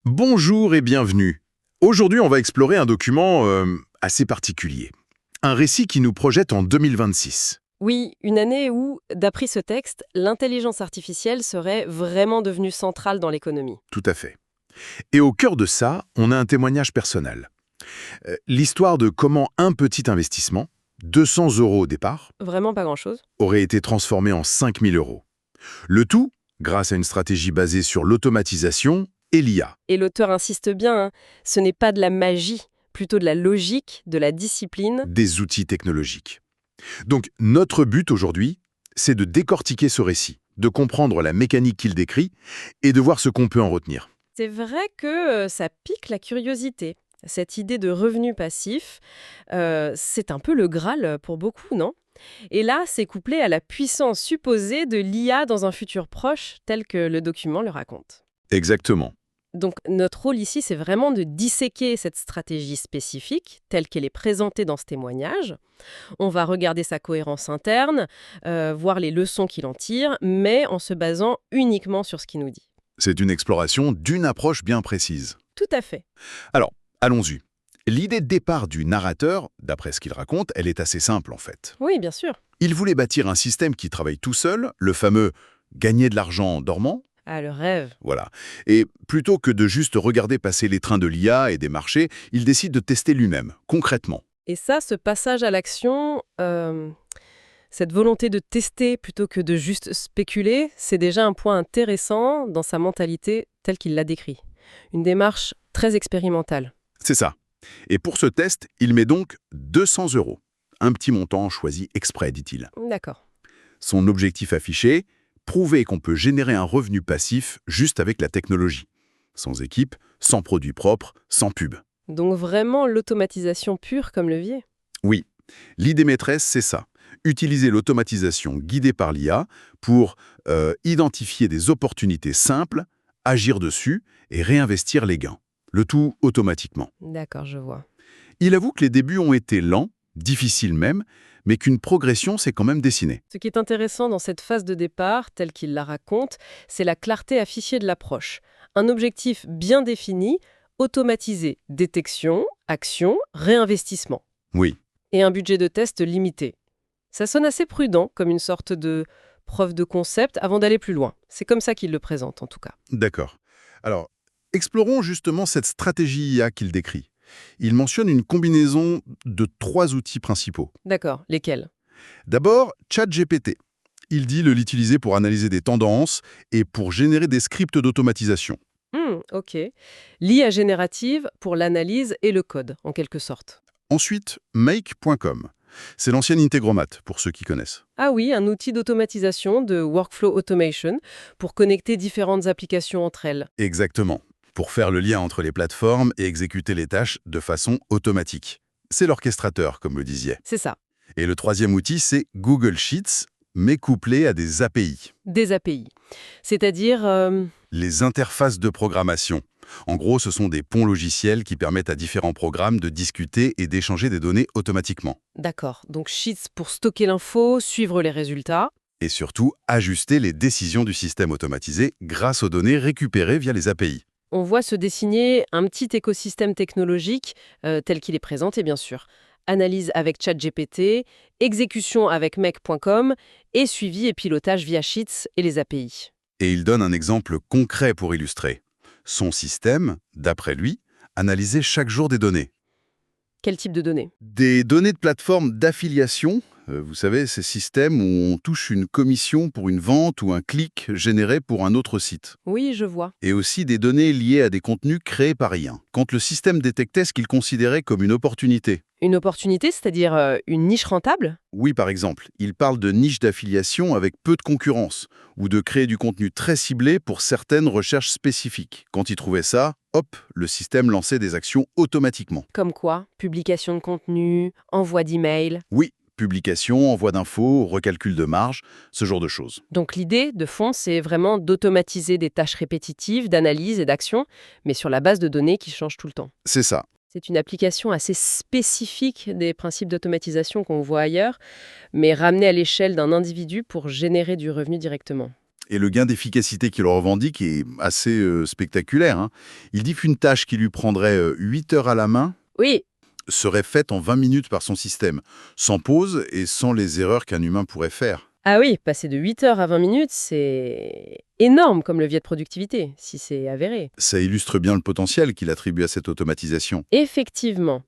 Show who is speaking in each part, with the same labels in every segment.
Speaker 1: Bonjour et bienvenue. Aujourd'hui, on va explorer un document assez particulier. Un récit qui nous projette en 2026.
Speaker 2: Oui, une année où, d'après ce texte, l'intelligence artificielle serait vraiment devenue centrale dans l'économie.
Speaker 1: Tout à fait. Et au cœur de ça, on a un témoignage personnel. L'histoire de comment un petit investissement, 200 € au départ,
Speaker 2: Vraiment pas grand-chose.
Speaker 1: aurait été transformé en 5000 €. Le tout grâce à une stratégie basée sur l'automatisation et l'IA.
Speaker 2: Et l'auteur insiste bien, hein, ce n'est pas de la magie, plutôt de la logique, de la discipline.
Speaker 1: Des outils technologiques. Donc, notre but aujourd'hui, c'est de décortiquer ce récit, de comprendre la mécanique qu'il décrit et de voir ce qu'on peut en retenir.
Speaker 2: C'est vrai que ça pique la curiosité. Cette idée de revenu passif, c'est un peu le Graal pour beaucoup, non? Et là, c'est couplé à la puissance supposée de l'IA dans un futur proche, tel que le document le raconte.
Speaker 1: Exactement.
Speaker 2: Donc notre rôle ici, c'est vraiment de disséquer cette stratégie spécifique, telle qu'elle est présentée dans ce témoignage. On va regarder sa cohérence interne, voir les leçons qu'il en tire, mais en se basant uniquement sur ce qu'il nous dit.
Speaker 1: C'est une exploration d'une approche bien précise.
Speaker 2: Tout à fait.
Speaker 1: Alors, allons-y. L'idée de départ du narrateur, d'après ce qu'il raconte, elle est assez simple en fait.
Speaker 2: Oui, bien sûr.
Speaker 1: Il voulait bâtir un système qui travaille tout seul, le fameux gagner de l'argent en dormant,
Speaker 2: Ah, le rêve.
Speaker 1: voilà. Et plutôt que de juste regarder passer les trains de l'IA et des marchés, il décide de tester lui-même, concrètement.
Speaker 2: Et ça, ce passage à l'action, cette volonté de tester plutôt que de juste spéculer, c'est déjà un point intéressant dans sa mentalité telle qu'il l'a décrit. Une démarche très expérimentale.
Speaker 1: C'est ça. Et pour ce test, il met donc 200 €. Un petit montant choisi exprès, dit-il.
Speaker 2: D'accord.
Speaker 1: Son objectif affiché, prouver qu'on peut générer un revenu passif juste avec la technologie. Sans équipe, sans produits propres, sans pub.
Speaker 2: Donc vraiment l'automatisation pure comme levier.
Speaker 1: Oui, l'idée maîtresse, c'est ça. Utiliser l'automatisation guidée par l'IA pour identifier des opportunités simples, agir dessus et réinvestir les gains. Le tout automatiquement.
Speaker 2: D'accord, je vois.
Speaker 1: Il avoue que les débuts ont été lents, difficiles même, mais qu'une progression s'est quand même dessinée.
Speaker 2: Ce qui est intéressant dans cette phase de départ, telle qu'il la raconte, c'est la clarté affichée de l'approche. Un objectif bien défini, automatisé, détection, action, réinvestissement.
Speaker 1: Oui,
Speaker 2: Et un budget de test limité. Ça sonne assez prudent, comme une sorte de preuve de concept avant d'aller plus loin. C'est comme ça qu'il le présente en tout cas.
Speaker 1: d'accord. Alors, explorons justement cette stratégie IA qu'il décrit. Il mentionne une combinaison de 3 outils principaux.
Speaker 2: D'accord, lesquels?
Speaker 1: D'abord, ChatGPT. Il dit l'utiliser pour analyser des tendances et pour générer des scripts d'automatisation.
Speaker 2: Ok. L'IA générative pour l'analyse et le code, en quelque sorte.
Speaker 1: Ensuite, Make.com. C'est l'ancienne Integromat, pour ceux qui connaissent.
Speaker 2: Ah oui, un outil d'automatisation, de workflow automation, pour connecter différentes applications entre elles.
Speaker 1: Exactement. Pour faire le lien entre les plateformes et exécuter les tâches de façon automatique. C'est l'orchestrateur, comme le disiez.
Speaker 2: C'est ça,
Speaker 1: Et le troisième outil, c'est Google Sheets, mais couplé à des API.
Speaker 2: des API. C'est-à-dire,
Speaker 1: Les interfaces de programmation. En gros, ce sont des ponts logiciels qui permettent à différents programmes de discuter et d'échanger des données automatiquement.
Speaker 2: d'accord, donc Sheets pour stocker l'info, suivre les résultats.
Speaker 1: Et surtout, ajuster les décisions du système automatisé grâce aux données récupérées via les API.
Speaker 2: On voit se dessiner un petit écosystème technologique tel qu'il est présenté, bien sûr. Analyse avec ChatGPT, exécution avec Mec.com et suivi et pilotage via Sheets et les API.
Speaker 1: Et il donne un exemple concret pour illustrer. Son système, d'après lui, analysait chaque jour des données.
Speaker 2: Quel type de données?
Speaker 1: Des données de plateforme d'affiliation, vous savez, ces systèmes où on touche une commission pour une vente ou un clic généré pour un autre site.
Speaker 2: Oui, je vois.
Speaker 1: Et aussi des données liées à des contenus créés par IA. Quand le système détectait ce qu'il considérait comme une opportunité.
Speaker 2: Une opportunité, c'est-à-dire une niche rentable?
Speaker 1: Oui, par exemple, il parle de niche d'affiliation avec peu de concurrence, ou de créer du contenu très ciblé pour certaines recherches spécifiques. Quand il trouvait ça, hop, le système lançait des actions automatiquement.
Speaker 2: Comme quoi? Publication de contenu, envoi d'email.
Speaker 1: Oui, publication, envoi d'infos, recalcul de marge, ce genre de choses.
Speaker 2: Donc l'idée, de fond, c'est vraiment d'automatiser des tâches répétitives d'analyse et d'action, mais sur la base de données qui changent tout le temps.
Speaker 1: C'est ça.
Speaker 2: C'est une application assez spécifique des principes d'automatisation qu'on voit ailleurs, mais ramenée à l'échelle d'un individu pour générer du revenu directement.
Speaker 1: Et le gain d'efficacité qu'il revendique est assez spectaculaire, hein. Il dit qu'une tâche qui lui prendrait 8 heures à la main
Speaker 2: Oui,
Speaker 1: serait faite en 20 minutes par son système, sans pause et sans les erreurs qu'un humain pourrait faire.
Speaker 2: ah oui, passer de 8 heures à 20 minutes, c'est énorme comme levier de productivité, si c'est avéré.
Speaker 1: Ça illustre bien le potentiel qu'il attribue à cette automatisation.
Speaker 2: Effectivement.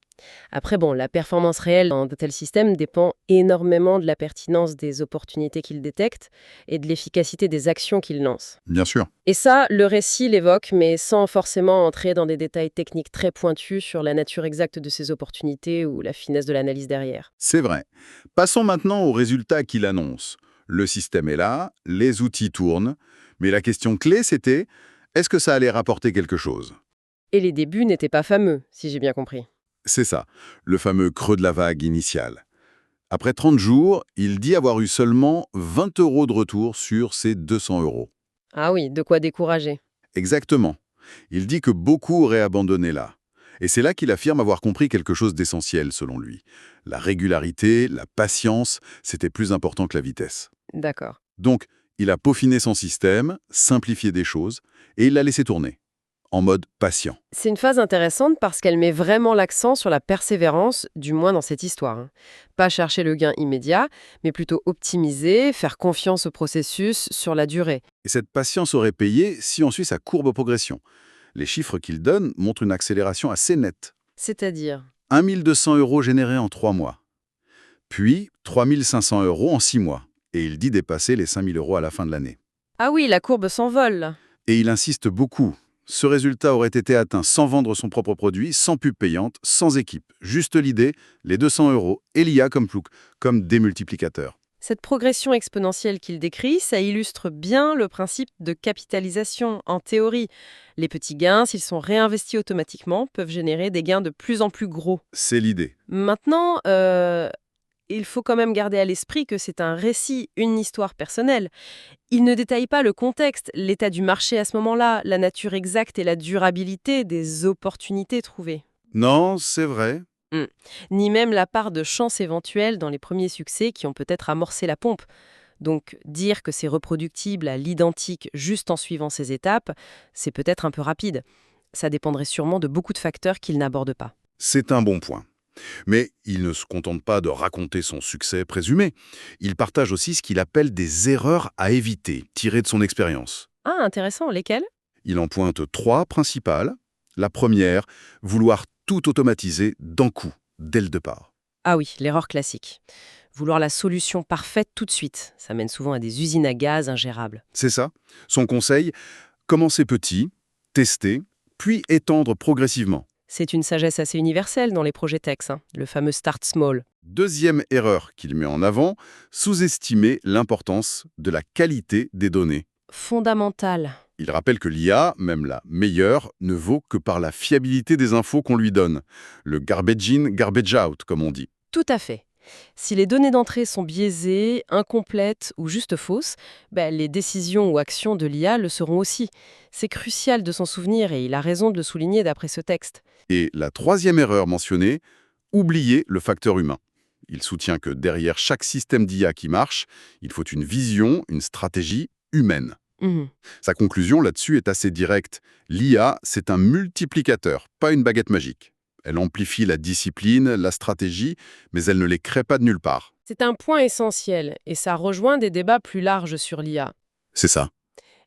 Speaker 2: Après, bon, la performance réelle dans de tels systèmes dépend énormément de la pertinence des opportunités qu'il détecte et de l'efficacité des actions qu'il lance.
Speaker 1: Bien sûr.
Speaker 2: Et ça, le récit l'évoque, mais sans forcément entrer dans des détails techniques très pointus sur la nature exacte de ces opportunités ou la finesse de l'analyse derrière.
Speaker 1: C'est vrai. Passons maintenant aux résultats qu'il annonce. Le système est là, les outils tournent, mais la question clé c'était, est-ce que ça allait rapporter quelque chose?
Speaker 2: Et les débuts n'étaient pas fameux, si j'ai bien compris.
Speaker 1: C'est ça, le fameux creux de la vague initial. Après 30 jours, il dit avoir eu seulement 20 € de retour sur ses 200 €.
Speaker 2: Ah oui, de quoi décourager.
Speaker 1: Exactement. Il dit que beaucoup auraient abandonné là. Et c'est là qu'il affirme avoir compris quelque chose d'essentiel, selon lui. La régularité, la patience, c'était plus important que la vitesse.
Speaker 2: D'accord.
Speaker 1: Donc, il a peaufiné son système, simplifié des choses, et il l'a laissé tourner, en mode patient.
Speaker 2: C'est une phase intéressante parce qu'elle met vraiment l'accent sur la persévérance, du moins dans cette histoire, hein. Pas chercher le gain immédiat, mais plutôt optimiser, faire confiance au processus sur la durée.
Speaker 1: Et cette patience aurait payé si on suit sa courbe de progression. Les chiffres qu'il donne montrent une accélération assez nette.
Speaker 2: C'est-à-dire
Speaker 1: 1 200 € générés en 3 mois, puis 3 500 € en 6 mois. Et il dit dépasser les 5 000 € à la fin de l'année.
Speaker 2: ah oui, la courbe s'envole, là.
Speaker 1: Et il insiste beaucoup. Ce résultat aurait été atteint sans vendre son propre produit, sans pub payante, sans équipe. Juste l'idée, les 200 € et l'IA comme démultiplicateur.
Speaker 2: Cette progression exponentielle qu'il décrit, ça illustre bien le principe de capitalisation en théorie. Les petits gains, s'ils sont réinvestis automatiquement, peuvent générer des gains de plus en plus gros.
Speaker 1: C'est l'idée.
Speaker 2: Maintenant, il faut quand même garder à l'esprit que c'est un récit, une histoire personnelle. Il ne détaille pas le contexte, l'état du marché à ce moment-là, la nature exacte et la durabilité des opportunités trouvées.
Speaker 1: Non, c'est vrai.
Speaker 2: Ni même la part de chance éventuelle dans les premiers succès qui ont peut-être amorcé la pompe. Donc dire que c'est reproductible à l'identique juste en suivant ces étapes, c'est peut-être un peu rapide. Ça dépendrait sûrement de beaucoup de facteurs qu'il n'aborde pas.
Speaker 1: C'est un bon point. Mais il ne se contente pas de raconter son succès présumé. Il partage aussi ce qu'il appelle des erreurs à éviter, tirées de son expérience.
Speaker 2: Ah, intéressant, lesquels?
Speaker 1: Il en pointe 3 principales. La première, vouloir tout automatiser d'un coup, dès le départ.
Speaker 2: Ah oui, l'erreur classique. Vouloir la solution parfaite tout de suite, ça mène souvent à des usines à gaz ingérables.
Speaker 1: C'est ça. Son conseil, commencer petit, tester, puis étendre progressivement.
Speaker 2: C'est une sagesse assez universelle dans les projets Tex, hein, le fameux Start Small.
Speaker 1: Deuxième erreur qu'il met en avant, sous-estimer l'importance de la qualité des données.
Speaker 2: Fondamental.
Speaker 1: Il rappelle que l'IA, même la meilleure, ne vaut que par la fiabilité des infos qu'on lui donne. Le garbage in, garbage out, comme on dit.
Speaker 2: Tout à fait. Si les données d'entrée sont biaisées, incomplètes ou juste fausses, les décisions ou actions de l'IA le seront aussi. C'est crucial de s'en souvenir et il a raison de le souligner d'après ce texte.
Speaker 1: Et la troisième erreur mentionnée, oublier le facteur humain. Il soutient que derrière chaque système d'IA qui marche, il faut une vision, une stratégie humaine.
Speaker 2: Mhm.
Speaker 1: Sa conclusion là-dessus est assez directe. L'IA, c'est un multiplicateur, pas une baguette magique. Elle amplifie la discipline, la stratégie, mais elle ne les crée pas de nulle part.
Speaker 2: C'est un point essentiel et ça rejoint des débats plus larges sur l'IA.
Speaker 1: C'est ça.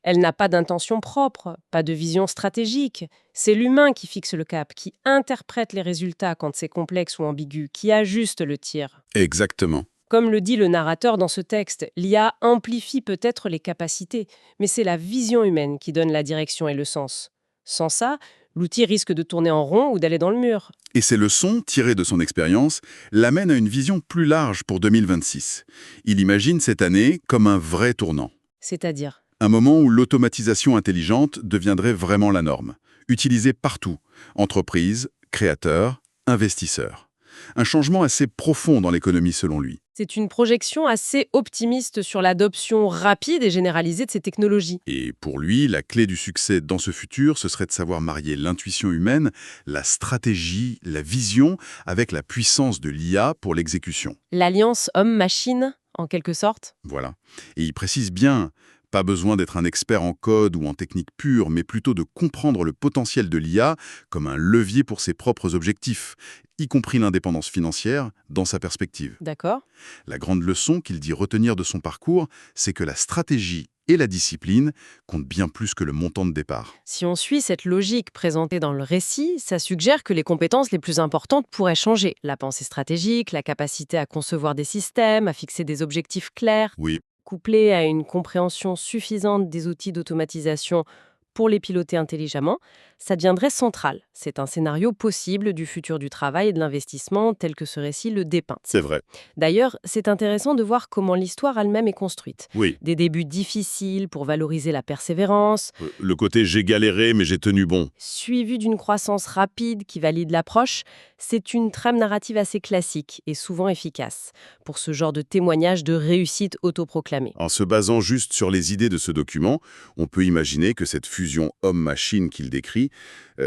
Speaker 2: Elle n'a pas d'intention propre, pas de vision stratégique. C'est l'humain qui fixe le cap, qui interprète les résultats quand c'est complexe ou ambigu, qui ajuste le tir.
Speaker 1: Exactement.
Speaker 2: Comme le dit le narrateur dans ce texte, l'IA amplifie peut-être les capacités, mais c'est la vision humaine qui donne la direction et le sens. Sans ça, l'outil risque de tourner en rond ou d'aller dans le mur.
Speaker 1: Et ces leçons, tirées de son expérience, l'amènent à une vision plus large pour 2026. Il imagine cette année comme un vrai tournant.
Speaker 2: C'est-à-dire,
Speaker 1: Un moment où l'automatisation intelligente deviendrait vraiment la norme, utilisée partout, entreprises, créateurs, investisseurs. Un changement assez profond dans l'économie selon lui.
Speaker 2: c'est une projection assez optimiste sur l'adoption rapide et généralisée de ces technologies.
Speaker 1: Et pour lui, la clé du succès dans ce futur, ce serait de savoir marier l'intuition humaine, la stratégie, la vision, avec la puissance de l'IA pour l'exécution.
Speaker 2: L'alliance homme-machine, en quelque sorte.
Speaker 1: Voilà. Et il précise bien, Pas besoin d'être un expert en code ou en technique pure, mais plutôt de comprendre le potentiel de l'IA comme un levier pour ses propres objectifs, y compris l'indépendance financière, dans sa perspective.
Speaker 2: D'accord.
Speaker 1: La grande leçon qu'il dit retenir de son parcours, c'est que la stratégie et la discipline comptent bien plus que le montant de départ.
Speaker 2: Si on suit cette logique présentée dans le récit, ça suggère que les compétences les plus importantes pourraient changer. La pensée stratégique, la capacité à concevoir des systèmes, à fixer des objectifs clairs,
Speaker 1: Oui,
Speaker 2: couplée à une compréhension suffisante des outils d'automatisation pour les piloter intelligemment, ça deviendrait central. C'est un scénario possible du futur du travail et de l'investissement tel que ce récit le dépeint.
Speaker 1: c'est vrai.
Speaker 2: D'ailleurs, c'est intéressant de voir comment l'histoire elle-même est construite.
Speaker 1: Oui,
Speaker 2: Des débuts difficiles pour valoriser la persévérance,
Speaker 1: le côté j'ai galéré mais j'ai tenu bon.
Speaker 2: suivi d'une croissance rapide qui valide l'approche, c'est une trame narrative assez classique et souvent efficace pour ce genre de témoignage de réussite autoproclamée.
Speaker 1: En se basant juste sur les idées de ce document, on peut imaginer que cette fusion homme-machine qu'il décrit,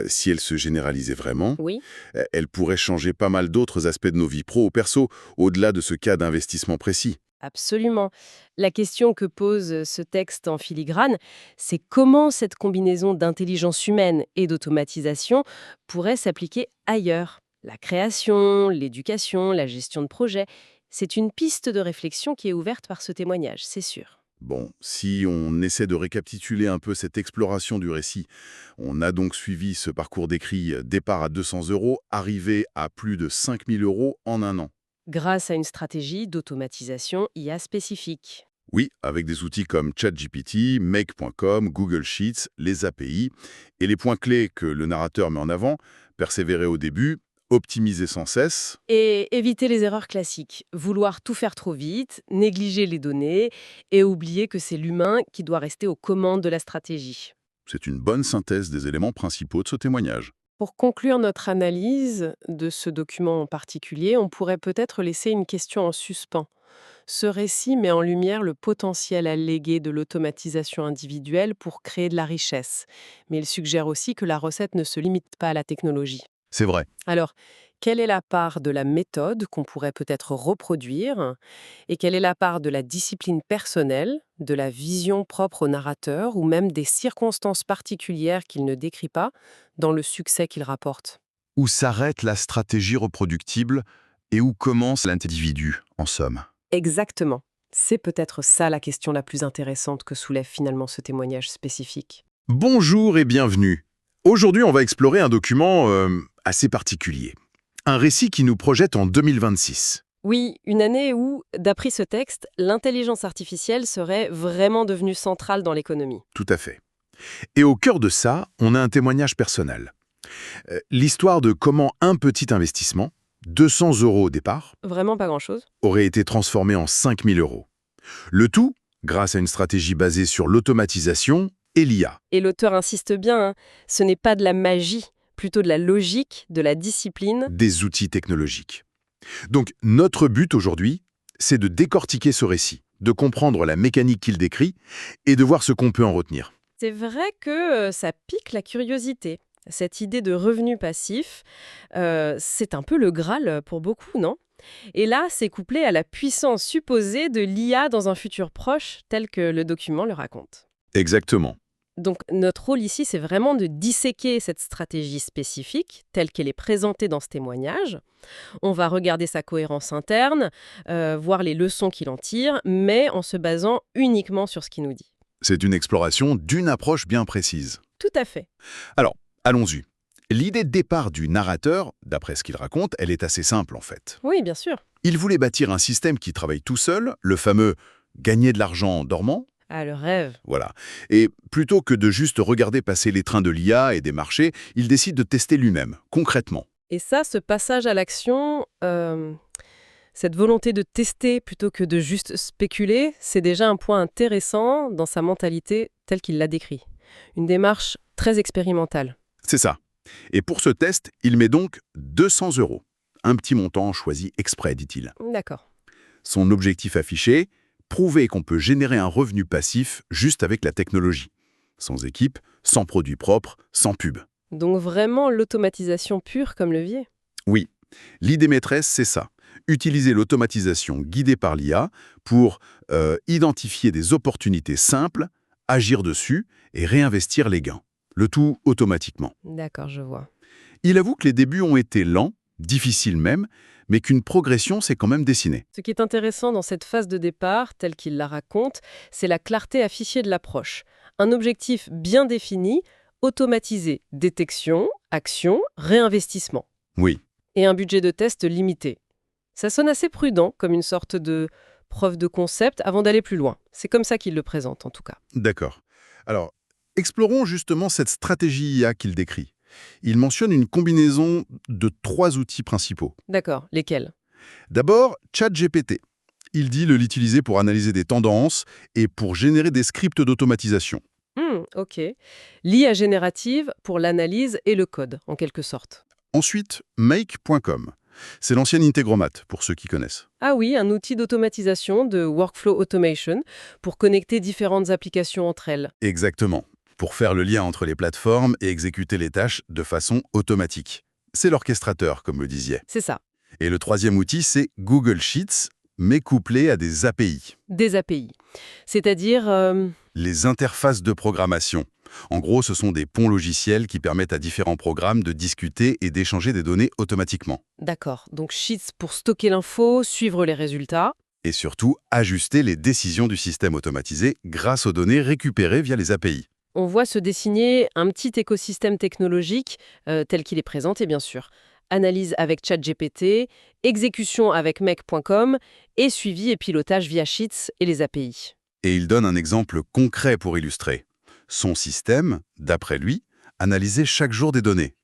Speaker 1: si elle se généralisait vraiment,
Speaker 2: Oui.
Speaker 1: elle pourrait changer pas mal d'autres aspects de nos vies pro ou perso, au-delà de ce cas d'investissement précis.
Speaker 2: Absolument. La question que pose ce texte en filigrane, c'est comment cette combinaison d'intelligence humaine et d'automatisation pourrait s'appliquer ailleurs. La création, l'éducation, la gestion de projets, c'est une piste de réflexion qui est ouverte par ce témoignage, c'est sûr.
Speaker 1: Bon, si on essaie de récapituler un peu cette exploration du récit, on a donc suivi ce parcours décrit départ à 200 €, arrivé à plus de 5000 € en un an.
Speaker 2: Grâce à une stratégie d'automatisation IA spécifique.
Speaker 1: Oui, avec des outils comme ChatGPT, Make.com, Google Sheets, les API, et les points clés que le narrateur met en avant, persévérer au début, optimiser sans cesse.
Speaker 2: Et éviter les erreurs classiques, vouloir tout faire trop vite, négliger les données et oublier que c'est l'humain qui doit rester aux commandes de la stratégie.
Speaker 1: C'est une bonne synthèse des éléments principaux de ce témoignage.
Speaker 2: Pour conclure notre analyse de ce document en particulier, on pourrait peut-être laisser une question en suspens. Ce récit met en lumière le potentiel allégué de l'automatisation individuelle pour créer de la richesse, mais il suggère aussi que la recette ne se limite pas à la technologie.
Speaker 1: C'est vrai.
Speaker 2: Alors, quelle est la part de la méthode qu'on pourrait peut-être reproduire et quelle est la part de la discipline personnelle, de la vision propre au narrateur ou même des circonstances particulières qu'il ne décrit pas dans le succès qu'il rapporte?
Speaker 1: Où s'arrête la stratégie reproductible et où commence l'individu, en somme?
Speaker 2: Exactement. C'est peut-être ça la question la plus intéressante que soulève finalement ce témoignage spécifique.
Speaker 1: Bonjour et bienvenue. Aujourd'hui, on va explorer un document assez particulier. Un récit qui nous projette en 2026.
Speaker 2: Oui, une année où, d'après ce texte, l'intelligence artificielle serait vraiment devenue centrale dans l'économie.
Speaker 1: Tout à fait. Et au cœur de ça, on a un témoignage personnel. L'histoire de comment un petit investissement, 200 € au départ,
Speaker 2: Vraiment pas grand-chose.
Speaker 1: aurait été transformé en 5000 €. Le tout grâce à une stratégie basée sur l'automatisation et l'IA.
Speaker 2: Et l'auteur insiste bien, hein, ce n'est pas de la magie, plutôt de la logique, de la discipline.
Speaker 1: Des outils technologiques. Donc, notre but aujourd'hui, c'est de décortiquer ce récit, de comprendre la mécanique qu'il décrit et de voir ce qu'on peut en retenir.
Speaker 2: C'est vrai que ça pique la curiosité. Cette idée de revenu passif, c'est un peu le Graal pour beaucoup, non? Et là, c'est couplé à la puissance supposée de l'IA dans un futur proche, tel que le document le raconte.
Speaker 1: Exactement.
Speaker 2: Donc notre rôle ici, c'est vraiment de disséquer cette stratégie spécifique, telle qu'elle est présentée dans ce témoignage. On va regarder sa cohérence interne, voir les leçons qu'il en tire, mais en se basant uniquement sur ce qu'il nous dit.
Speaker 1: C'est une exploration d'une approche bien précise.
Speaker 2: Tout à fait.
Speaker 1: Alors, allons-y. L'idée de départ du narrateur, d'après ce qu'il raconte, elle est assez simple en fait.
Speaker 2: Oui, bien sûr.
Speaker 1: Il voulait bâtir un système qui travaille tout seul, le fameux « gagner de l'argent en dormant ».
Speaker 2: Ah, le rêve.
Speaker 1: Voilà. Et plutôt que de juste regarder passer les trains de l'IA et des marchés, il décide de tester lui-même, concrètement.
Speaker 2: Et ça, ce passage à l'action, cette volonté de tester plutôt que de juste spéculer, c'est déjà un point intéressant dans sa mentalité telle qu'il l'a décrit. Une démarche très expérimentale.
Speaker 1: C'est ça. Et pour ce test, il met donc 200 €. Un petit montant choisi exprès, dit-il.
Speaker 2: D'accord.
Speaker 1: Son objectif affiché, prouver qu'on peut générer un revenu passif juste avec la technologie. Sans équipe, sans produits propres, sans pub.
Speaker 2: Donc vraiment l'automatisation pure comme levier.
Speaker 1: Oui, l'idée maîtresse, c'est ça. Utiliser l'automatisation guidée par l'IA pour identifier des opportunités simples, agir dessus et réinvestir les gains. Le tout automatiquement.
Speaker 2: D'accord, je vois.
Speaker 1: Il avoue que les débuts ont été lents, difficiles même, mais qu'une progression s'est quand même dessinée.
Speaker 2: Ce qui est intéressant dans cette phase de départ, telle qu'il la raconte, c'est la clarté affichée de l'approche. Un objectif bien défini, automatisé, détection, action, réinvestissement.
Speaker 1: Oui,
Speaker 2: Et un budget de test limité. Ça sonne assez prudent, comme une sorte de preuve de concept avant d'aller plus loin. C'est comme ça qu'il le présente, en tout cas.
Speaker 1: d'accord. Alors, explorons justement cette stratégie IA qu'il décrit. Il mentionne une combinaison de 3 outils principaux.
Speaker 2: D'accord, lesquels?
Speaker 1: D'abord, ChatGPT. Il dit l'utiliser pour analyser des tendances et pour générer des scripts d'automatisation.
Speaker 2: Ok. L'IA générative pour l'analyse et le code, en quelque sorte.
Speaker 1: Ensuite, Make.com. C'est l'ancienne Integromat, pour ceux qui connaissent.
Speaker 2: Ah oui, un outil d'automatisation, de workflow automation, pour connecter différentes applications entre elles.
Speaker 1: Exactement. Pour faire le lien entre les plateformes et exécuter les tâches de façon automatique. C'est l'orchestrateur, comme le disiez.
Speaker 2: C'est ça,
Speaker 1: Et le troisième outil, c'est Google Sheets, mais couplé à des API.
Speaker 2: des API. C'est-à-dire,
Speaker 1: Les interfaces de programmation. En gros, ce sont des ponts logiciels qui permettent à différents programmes de discuter et d'échanger des données automatiquement.
Speaker 2: d'accord, donc Sheets pour stocker l'info, suivre les résultats.
Speaker 1: Et surtout, ajuster les décisions du système automatisé grâce aux données récupérées via les API.
Speaker 2: On voit se dessiner un petit écosystème technologique tel qu'il est présenté, bien sûr. Analyse avec ChatGPT, exécution avec Make.com et suivi et pilotage via Sheets et les API.
Speaker 1: Et il donne un exemple concret pour illustrer. Son système, d'après lui, analysait chaque jour des données.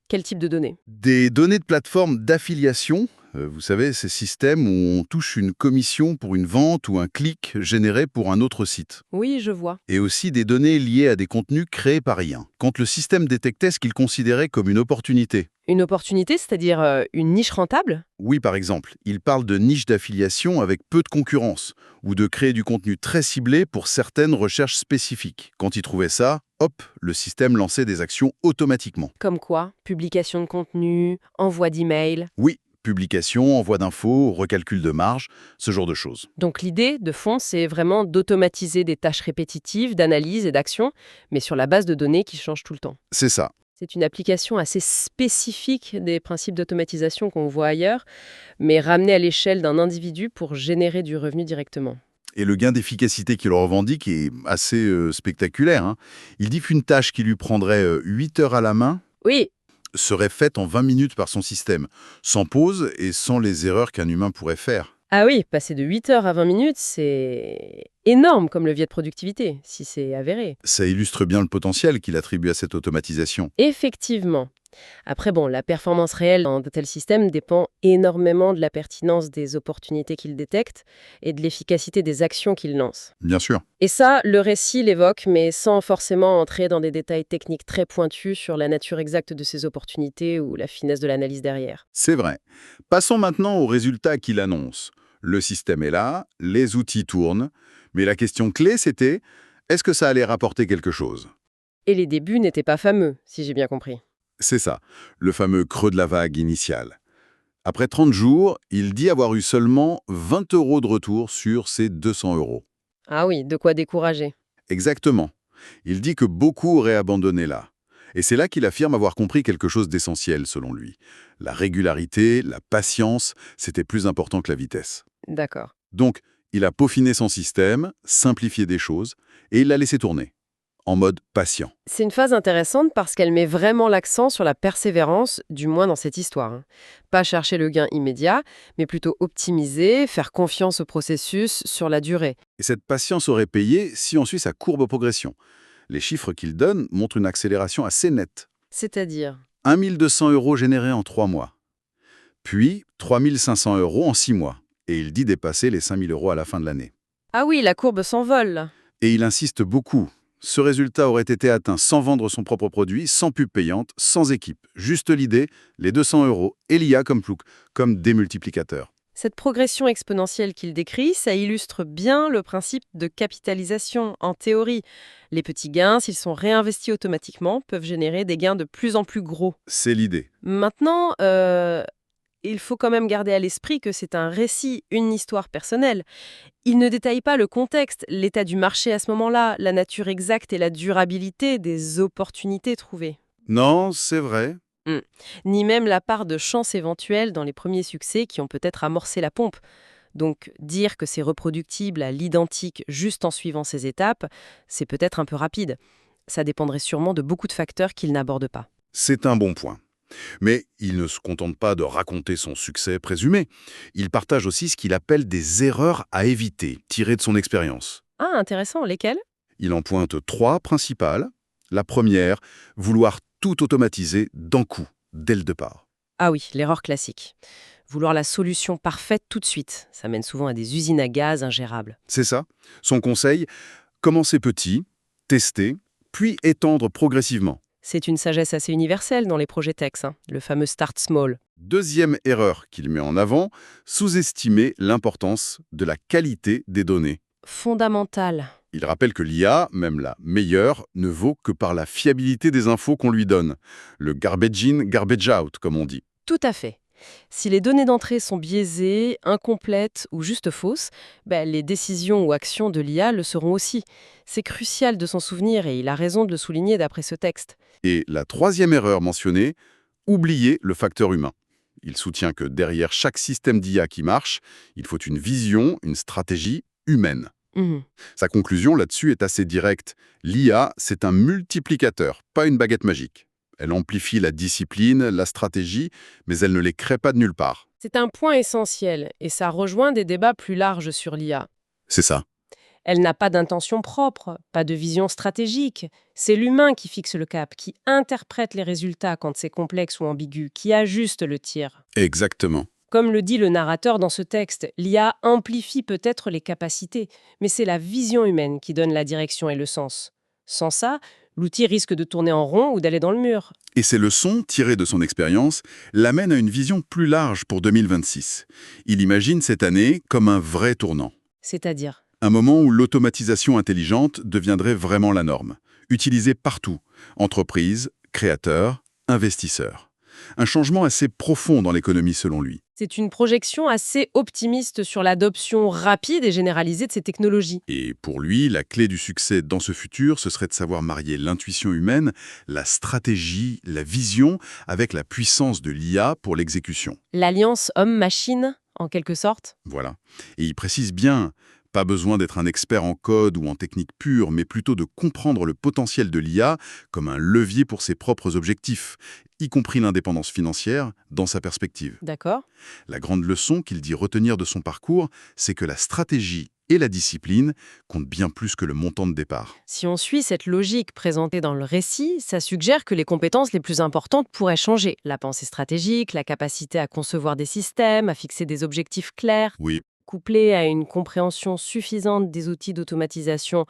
Speaker 2: Quel type de données?
Speaker 1: Des données de plateforme d'affiliation, vous savez, ces systèmes où on touche une commission pour une vente ou un clic généré pour un autre site.
Speaker 2: Oui, je vois.
Speaker 1: Et aussi des données liées à des contenus créés par IA. Quand le système détectait ce qu'il considérait comme une opportunité.
Speaker 2: Une opportunité, c'est-à-dire une niche rentable?
Speaker 1: Oui, par exemple, il parle de niche d'affiliation avec peu de concurrence, ou de créer du contenu très ciblé pour certaines recherches spécifiques. Quand il trouvait ça, hop, le système lançait des actions automatiquement.
Speaker 2: Comme quoi? Publication de contenu, envoi d'email.
Speaker 1: Oui, publication, envoi d'infos, recalcul de marge, ce genre de choses.
Speaker 2: Donc l'idée, de fond, c'est vraiment d'automatiser des tâches répétitives d'analyse et d'action, mais sur la base de données qui changent tout le temps.
Speaker 1: C'est ça.
Speaker 2: C'est une application assez spécifique des principes d'automatisation qu'on voit ailleurs, mais ramenée à l'échelle d'un individu pour générer du revenu directement.
Speaker 1: Et le gain d'efficacité qu'il revendique est assez spectaculaire, hein. Il dit qu'une tâche qui lui prendrait 8 heures à la main
Speaker 2: Oui,
Speaker 1: serait faite en 20 minutes par son système, sans pause et sans les erreurs qu'un humain pourrait faire.
Speaker 2: ah oui, passer de 8 heures à 20 minutes, c'est énorme comme levier de productivité, si c'est avéré.
Speaker 1: Ça illustre bien le potentiel qu'il attribue à cette automatisation.
Speaker 2: Effectivement. Après, bon, la performance réelle dans de tels systèmes dépend énormément de la pertinence des opportunités qu'il détecte et de l'efficacité des actions qu'il lance.
Speaker 1: Bien sûr.
Speaker 2: Et ça, le récit l'évoque, mais sans forcément entrer dans des détails techniques très pointus sur la nature exacte de ces opportunités ou la finesse de l'analyse derrière.
Speaker 1: C'est vrai. Passons maintenant aux résultats qu'il annonce. Le système est là, les outils tournent, mais la question clé c'était, est-ce que ça allait rapporter quelque chose?
Speaker 2: Et les débuts n'étaient pas fameux, si j'ai bien compris.
Speaker 1: C'est ça, le fameux creux de la vague initiale. Après 30 jours, il dit avoir eu seulement 20 € de retour sur ses 200 €.
Speaker 2: Ah oui, de quoi décourager.
Speaker 1: Exactement. Il dit que beaucoup auraient abandonné là. Et c'est là qu'il affirme avoir compris quelque chose d'essentiel, selon lui. La régularité, la patience, c'était plus important que la vitesse.
Speaker 2: D'accord.
Speaker 1: Donc, il a peaufiné son système, simplifié des choses, et il l'a laissé tourner, en mode patient.
Speaker 2: C'est une phase intéressante parce qu'elle met vraiment l'accent sur la persévérance, du moins dans cette histoire, hein. Pas chercher le gain immédiat, mais plutôt optimiser, faire confiance au processus sur la durée.
Speaker 1: Et cette patience aurait payé si on suit sa courbe de progression. Les chiffres qu'il donne montrent une accélération assez nette.
Speaker 2: C'est-à-dire?
Speaker 1: 1 200 € générés en 3 mois. Puis 3 500 € en 6 mois. Et il dit dépasser les 5 000 € à la fin de l'année.
Speaker 2: Ah oui, la courbe s'envole, là.
Speaker 1: Et il insiste beaucoup. Ce résultat aurait été atteint sans vendre son propre produit, sans pub payante, sans équipe. Juste l'idée, les 200 € et l'IA comme démultiplicateur.
Speaker 2: Cette progression exponentielle qu'il décrit, ça illustre bien le principe de capitalisation en théorie. Les petits gains, s'ils sont réinvestis automatiquement, peuvent générer des gains de plus en plus gros.
Speaker 1: C'est l'idée.
Speaker 2: Maintenant, il faut quand même garder à l'esprit que c'est un récit, une histoire personnelle. Il ne détaille pas le contexte, l'état du marché à ce moment-là, la nature exacte et la durabilité des opportunités trouvées.
Speaker 1: Non, c'est vrai.
Speaker 2: Hmm. Ni même la part de chance éventuelle dans les premiers succès qui ont peut-être amorcé la pompe. Donc dire que c'est reproductible à l'identique juste en suivant ces étapes, c'est peut-être un peu rapide. Ça dépendrait sûrement de beaucoup de facteurs qu'il n'aborde pas.
Speaker 1: C'est un bon point. Mais il ne se contente pas de raconter son succès présumé. Il partage aussi ce qu'il appelle des erreurs à éviter, tirées de son expérience.
Speaker 2: Ah, intéressant, lesquels?
Speaker 1: Il en pointe 3 principales. La première, vouloir tout automatiser d'un coup, dès le départ.
Speaker 2: Ah oui, l'erreur classique. Vouloir la solution parfaite tout de suite, ça mène souvent à des usines à gaz ingérables.
Speaker 1: C'est ça. Son conseil, commencer petit, tester, puis étendre progressivement.
Speaker 2: C'est une sagesse assez universelle dans les projets Tex, hein, le fameux Start Small.
Speaker 1: Deuxième erreur qu'il met en avant, sous-estimer l'importance de la qualité des données.
Speaker 2: Fondamental.
Speaker 1: Il rappelle que l'IA, même la meilleure, ne vaut que par la fiabilité des infos qu'on lui donne. Le garbage in, garbage out, comme on dit.
Speaker 2: Tout à fait. Si les données d'entrée sont biaisées, incomplètes ou juste fausses, les décisions ou actions de l'IA le seront aussi. C'est crucial de s'en souvenir et il a raison de le souligner d'après ce texte.
Speaker 1: Et la troisième erreur mentionnée, oublier le facteur humain. Il soutient que derrière chaque système d'IA qui marche, il faut une vision, une stratégie humaine.
Speaker 2: Mhm.
Speaker 1: Sa conclusion là-dessus est assez directe. L'IA, c'est un multiplicateur, pas une baguette magique. Elle amplifie la discipline, la stratégie, mais elle ne les crée pas de nulle part.
Speaker 2: C'est un point essentiel et ça rejoint des débats plus larges sur l'IA.
Speaker 1: C'est ça.
Speaker 2: Elle n'a pas d'intention propre, pas de vision stratégique. C'est l'humain qui fixe le cap, qui interprète les résultats quand c'est complexe ou ambigu, qui ajuste le tir.
Speaker 1: Exactement.
Speaker 2: Comme le dit le narrateur dans ce texte, l'IA amplifie peut-être les capacités, mais c'est la vision humaine qui donne la direction et le sens. Sans ça, l'outil risque de tourner en rond ou d'aller dans le mur.
Speaker 1: Et ces leçons, tirées de son expérience, l'amènent à une vision plus large pour 2026. Il imagine cette année comme un vrai tournant.
Speaker 2: C'est-à-dire,
Speaker 1: Un moment où l'automatisation intelligente deviendrait vraiment la norme, utilisée partout, entreprises, créateurs, investisseurs. Un changement assez profond dans l'économie selon lui.
Speaker 2: c'est une projection assez optimiste sur l'adoption rapide et généralisée de ces technologies.
Speaker 1: Et pour lui, la clé du succès dans ce futur, ce serait de savoir marier l'intuition humaine, la stratégie, la vision, avec la puissance de l'IA pour l'exécution.
Speaker 2: L'alliance homme-machine, en quelque sorte.
Speaker 1: Voilà. Et il précise bien, pas besoin d'être un expert en code ou en technique pure, mais plutôt de comprendre le potentiel de l'IA comme un levier pour ses propres objectifs, y compris l'indépendance financière, dans sa perspective.
Speaker 2: D'accord.
Speaker 1: La grande leçon qu'il dit retenir de son parcours, c'est que la stratégie et la discipline comptent bien plus que le montant de départ.
Speaker 2: Si on suit cette logique présentée dans le récit, ça suggère que les compétences les plus importantes pourraient changer. La pensée stratégique, la capacité à concevoir des systèmes, à fixer des objectifs clairs,
Speaker 1: Oui,
Speaker 2: couplée à une compréhension suffisante des outils d'automatisation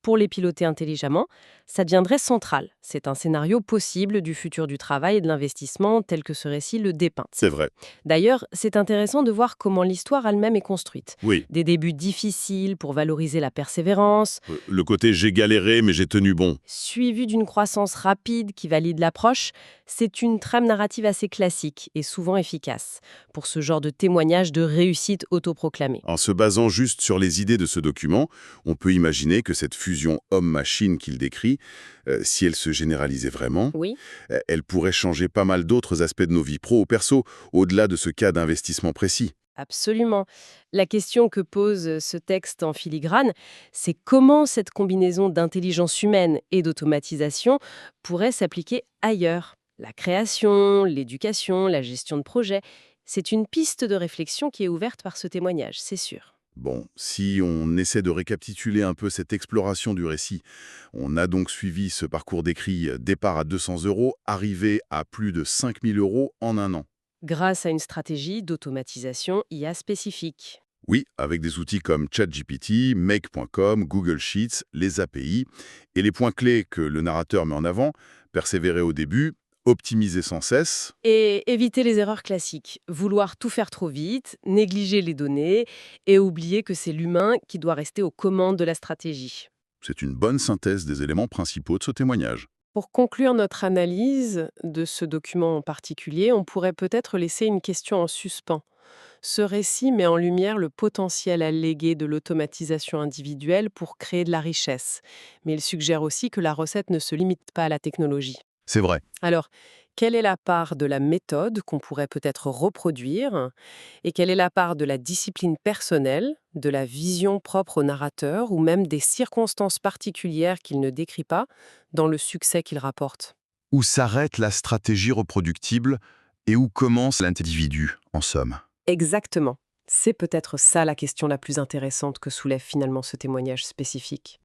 Speaker 2: pour les piloter intelligemment, ça deviendrait central. C'est un scénario possible du futur du travail et de l'investissement tel que ce récit le dépeint.
Speaker 1: c'est vrai.
Speaker 2: D'ailleurs, c'est intéressant de voir comment l'histoire elle-même est construite.
Speaker 1: Oui,
Speaker 2: Des débuts difficiles pour valoriser la persévérance,
Speaker 1: le côté j'ai galéré mais j'ai tenu bon.
Speaker 2: suivi d'une croissance rapide qui valide l'approche, c'est une trame narrative assez classique et souvent efficace pour ce genre de témoignage de réussite autoproclamée.
Speaker 1: En se basant juste sur les idées de ce document, on peut imaginer que cette fusion homme-machine qu'il décrit, si elle se généralisait vraiment,
Speaker 2: Oui.
Speaker 1: elle pourrait changer pas mal d'autres aspects de nos vies pro ou perso, au-delà de ce cas d'investissement précis.
Speaker 2: Absolument. La question que pose ce texte en filigrane, c'est comment cette combinaison d'intelligence humaine et d'automatisation pourrait s'appliquer ailleurs. La création, l'éducation, la gestion de projets, c'est une piste de réflexion qui est ouverte par ce témoignage, c'est sûr.
Speaker 1: Bon, si on essaie de récapituler un peu cette exploration du récit, on a donc suivi ce parcours d'écrit départ à 200 €, arrivé à plus de 5000 € en un an.
Speaker 2: Grâce à une stratégie d'automatisation IA spécifique.
Speaker 1: Oui, avec des outils comme ChatGPT, Make.com, Google Sheets, les API, et les points clés que le narrateur met en avant, persévérer au début, optimiser sans cesse.
Speaker 2: Et éviter les erreurs classiques, vouloir tout faire trop vite, négliger les données et oublier que c'est l'humain qui doit rester aux commandes de la stratégie.
Speaker 1: C'est une bonne synthèse des éléments principaux de ce témoignage.
Speaker 2: Pour conclure notre analyse de ce document en particulier, on pourrait peut-être laisser une question en suspens. Ce récit met en lumière le potentiel allégué de l'automatisation individuelle pour créer de la richesse, mais il suggère aussi que la recette ne se limite pas à la technologie.
Speaker 1: C'est vrai.
Speaker 2: Alors, quelle est la part de la méthode qu'on pourrait peut-être reproduire et quelle est la part de la discipline personnelle, de la vision propre au narrateur ou même des circonstances particulières qu'il ne décrit pas dans le succès qu'il rapporte?
Speaker 1: Où s'arrête la stratégie reproductible et où commence l'individu, en somme?
Speaker 2: Exactement. C'est peut-être ça la question la plus intéressante que soulève finalement ce témoignage spécifique.